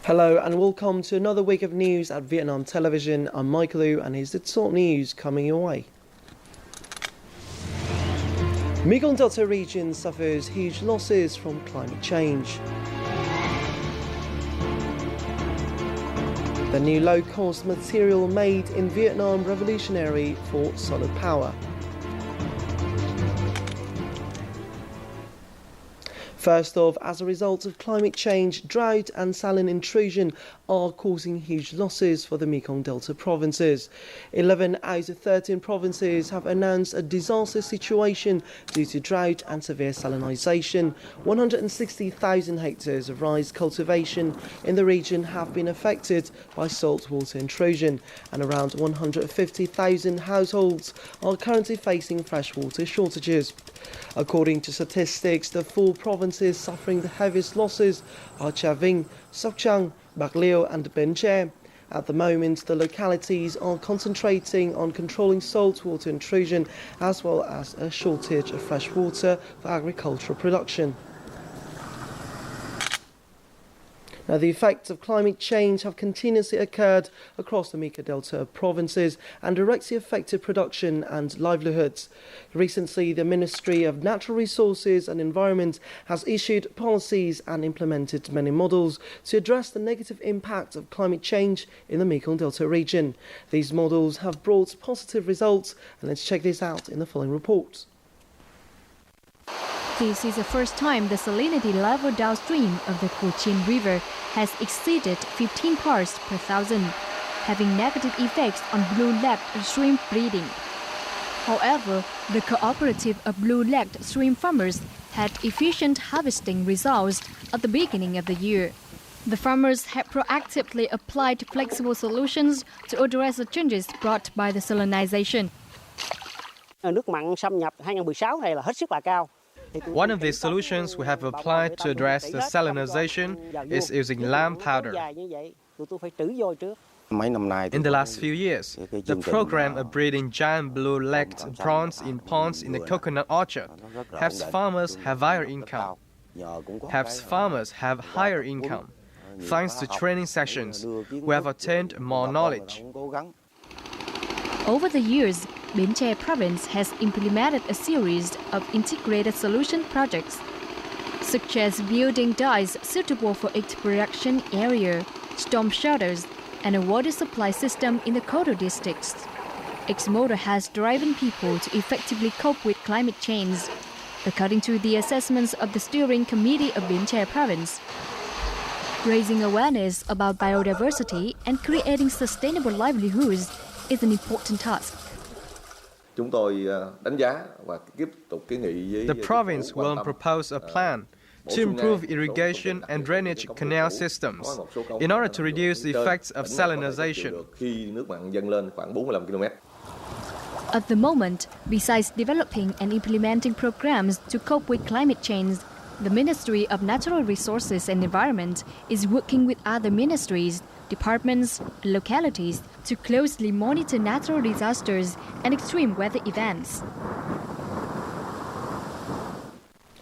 Hello and welcome to another week of news at Vietnam Television. I'm Michael Liu and here's the top news coming your way. Mekong Delta region suffers huge losses from climate change. The new low-cost material made in Vietnam revolutionary for solar power. First off, as a result of climate change, drought and saline intrusion are causing huge losses for the Mekong Delta provinces. 11 out of 13 provinces have announced a disaster situation due to drought and severe salinization. 160,000 hectares of rice cultivation in the region have been affected by saltwater intrusion, and around 150,000 households are currently facing freshwater shortages. According to statistics, the four provinces suffering the heaviest losses are Cha Vinh, Sóc Trăng, Bạc Liêu and Bến Tre. At the moment, the localities are concentrating on controlling saltwater intrusion as well as a shortage of fresh water for agricultural production. Now, the effects of climate change have continuously occurred across the Mekong Delta provinces and directly affected production and livelihoods. Recently, the Ministry of Natural Resources and Environment has issued policies and implemented many models to address the negative impact of climate change in the Mekong Delta region. These models have brought positive results, and let's check this out in the following report. This is the first time the salinity level downstream of the Củ Chien River has exceeded 15 parts per thousand, having negative effects on blue-legged shrimp breeding. However, the cooperative of blue-legged shrimp farmers had efficient harvesting results at the beginning of the year. The farmers have proactively applied flexible solutions to address the changes brought by the salinization. Nước mặn xâm nhập 2016 này là hết sức là cao. One of the solutions we have applied to address the salinization is using lamb powder. In the last few years, the program of breeding giant blue-legged prawns in ponds in the coconut orchard helps farmers have higher income. Thanks to training sessions, we have attained more knowledge. Over the years, Bến Tre province has implemented a series of integrated solution projects, such as building dikes suitable for egg production area, storm shelters, and a water supply system in the coastal districts. Its motto has driven people to effectively cope with climate change, according to the assessments of the steering committee of Bến Tre province. Raising awareness about biodiversity and creating sustainable livelihoods is an important task. The province will propose a plan to improve irrigation and drainage canal systems in order to reduce the effects of salinization. At the moment, besides developing and implementing programs to cope with climate change, the Ministry of Natural Resources and Environment is working with other ministries, departments, and localities to closely monitor natural disasters and extreme weather events.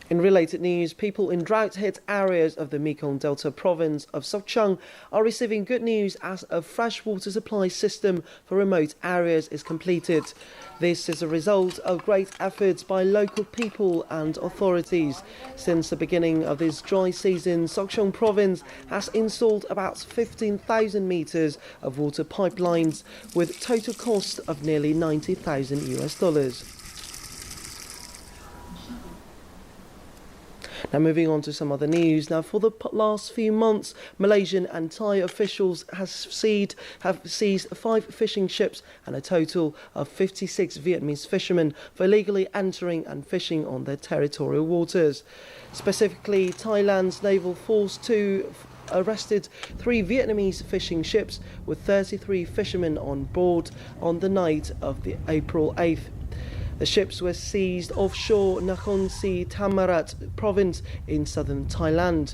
In related news, people in drought-hit areas of the Mekong Delta province of Sóc Trăng are receiving good news as a freshwater supply system for remote areas is completed. This is a result of great efforts by local people and authorities. Since the beginning of this dry season, Sóc Trăng province has installed about 15,000 meters of water pipelines with total cost of nearly $90,000. Now moving on to some other news. Now, for the last few months, Malaysian and Thai officials have seized 5 fishing ships and a total of 56 Vietnamese fishermen for illegally entering and fishing on their territorial waters. Specifically, Thailand's Naval Force 2 arrested 3 Vietnamese fishing ships with 33 fishermen on board on the night of the April 8th. The ships were seized offshore Nakhon Si Thammarat province in southern Thailand.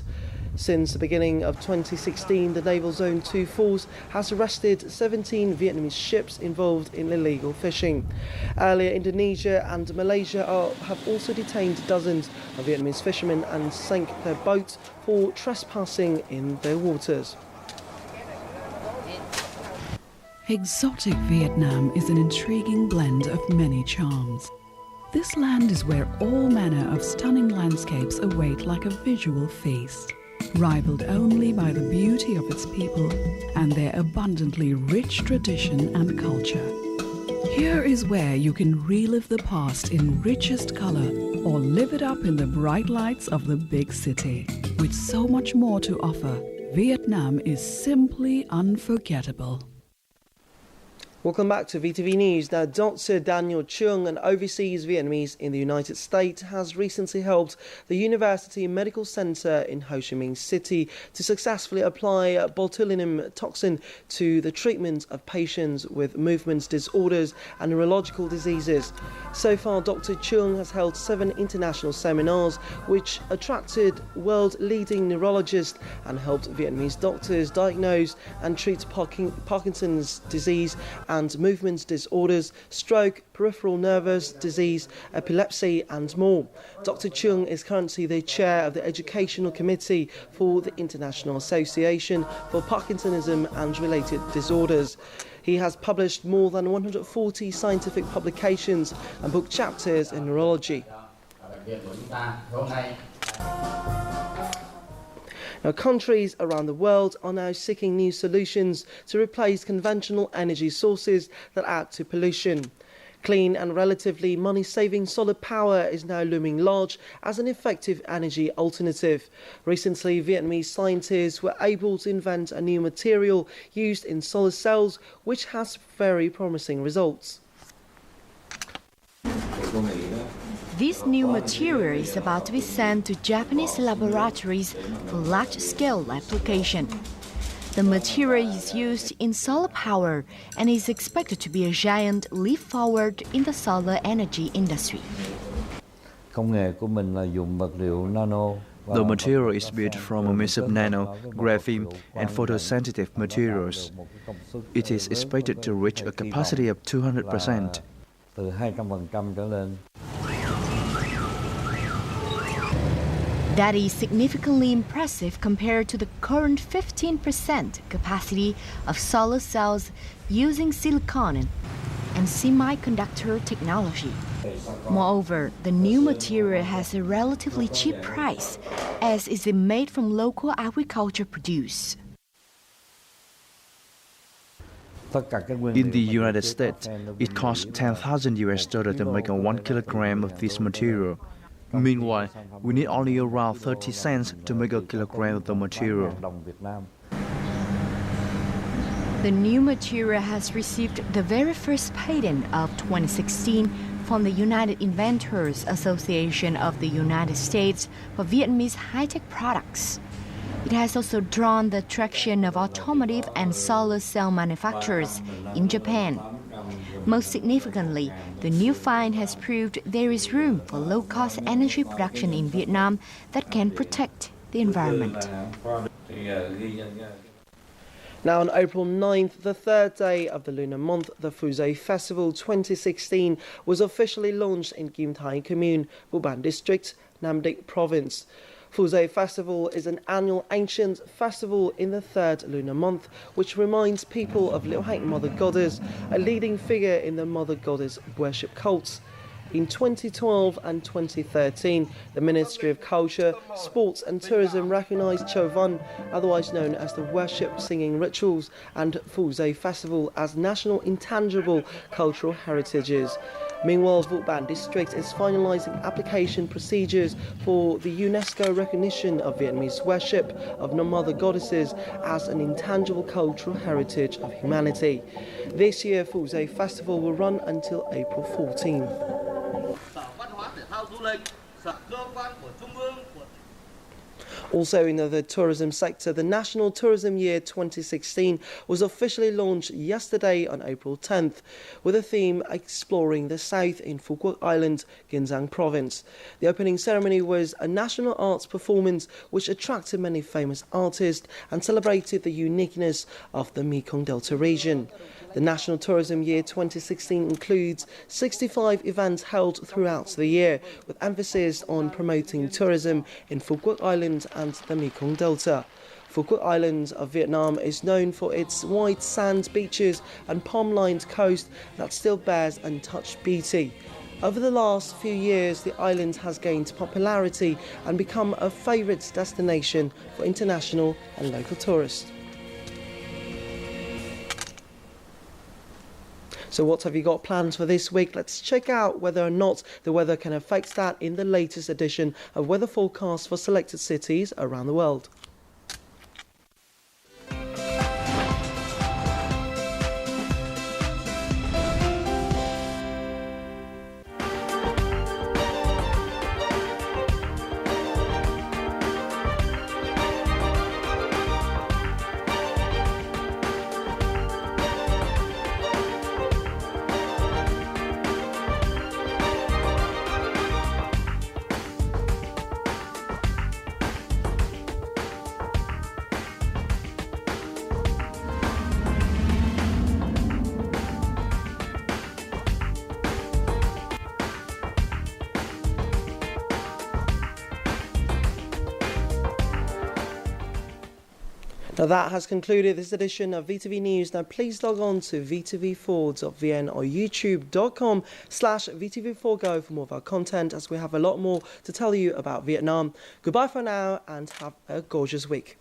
Since the beginning of 2016, the Naval Zone 2 force has arrested 17 Vietnamese ships involved in illegal fishing. Earlier, Indonesia and Malaysia have also detained dozens of Vietnamese fishermen and sank their boats for trespassing in their waters. Exotic Vietnam is an intriguing blend of many charms. This land is where all manner of stunning landscapes await like a visual feast, rivaled only by the beauty of its people and their abundantly rich tradition and culture. Here is where you can relive the past in richest color or live it up in the bright lights of the big city. With so much more to offer, Vietnam is simply unforgettable. Welcome back to VTV News. Now, Dr. Daniel Chung, an overseas Vietnamese in the United States, has recently helped the University Medical Center in Ho Chi Minh City to successfully apply botulinum toxin to the treatment of patients with movement disorders and neurological diseases. So far, Dr. Chung has held 7 international seminars which attracted world-leading neurologists and helped Vietnamese doctors diagnose and treat Parkinson's disease and movement disorders, stroke, peripheral nervous disease, epilepsy and more. Dr. Chung is currently the chair of the Educational Committee for the International Association for Parkinsonism and Related Disorders. He has published more than 140 scientific publications and book chapters in neurology. Now, countries around the world are now seeking new solutions to replace conventional energy sources that add to pollution. Clean and relatively money-saving solar power is now looming large as an effective energy alternative. Recently, Vietnamese scientists were able to invent a new material used in solar cells, which has very promising results. This new material is about to be sent to Japanese laboratories for large-scale application. The material is used in solar power and is expected to be a giant leap forward in the solar energy industry. The material is built from a mix of nano, graphene and photosensitive materials. It is expected to reach a capacity of 200%. That is significantly impressive compared to the current 15% capacity of solar cells using silicon and semiconductor technology. Moreover, the new material has a relatively cheap price, as is made from local agriculture produce. In the United States, it costs $10,000 to make 1 kilogram of this material. Meanwhile, we need only around 30 cents to make a kilogram of the material. The new material has received the very first patent of 2016 from the United Inventors Association of the United States for Vietnamese high-tech products. It has also drawn the attraction of automotive and solar cell manufacturers in Japan. Most significantly, the new find has proved there is room for low-cost energy production in Vietnam that can protect the environment. Now, on April 9th, the third day of the lunar month, the Phu Dây Festival 2016 was officially launched in Kim Thái Commune, Vụ Bản District, Nam Định Province. Phu Dây Festival is an annual ancient festival in the third lunar month, which reminds people of Liễu Hạnh Mother Goddess, a leading figure in the Mother Goddess worship cults. In 2012 and 2013, the Ministry of Culture, Sports and Tourism recognised Chau Văn, otherwise known as the Worship Singing Rituals, and Phu Dây Festival as national intangible cultural heritages. Meanwhile, Vụ Bản District is finalising application procedures for the UNESCO recognition of Vietnamese worship of Mother Goddesses as an intangible cultural heritage of humanity. This year, Phu Dây Festival will run until April 14th. Also in the tourism sector, the National Tourism Year 2016 was officially launched yesterday on April 10th with a theme exploring the south in Phu Quoc Island, Kiên Giang Province. The opening ceremony was a national arts performance which attracted many famous artists and celebrated the uniqueness of the Mekong Delta region. The National Tourism Year 2016 includes 65 events held throughout the year, with emphasis on promoting tourism in Phu Quoc Island and the Mekong Delta. Phuket Island of Vietnam is known for its white sand beaches and palm-lined coast that still bears untouched beauty. Over the last few years, the island has gained popularity and become a favourite destination for international and local tourists. So what have you got planned for this week? Let's check out whether or not the weather can affect that in the latest edition of weather forecasts for selected cities around the world. Now that has concluded this edition of VTV News. Now please log on to vtv4.vn or youtube.com/VTV4Go for more of our content, as we have a lot more to tell you about Vietnam. Goodbye for now and have a gorgeous week.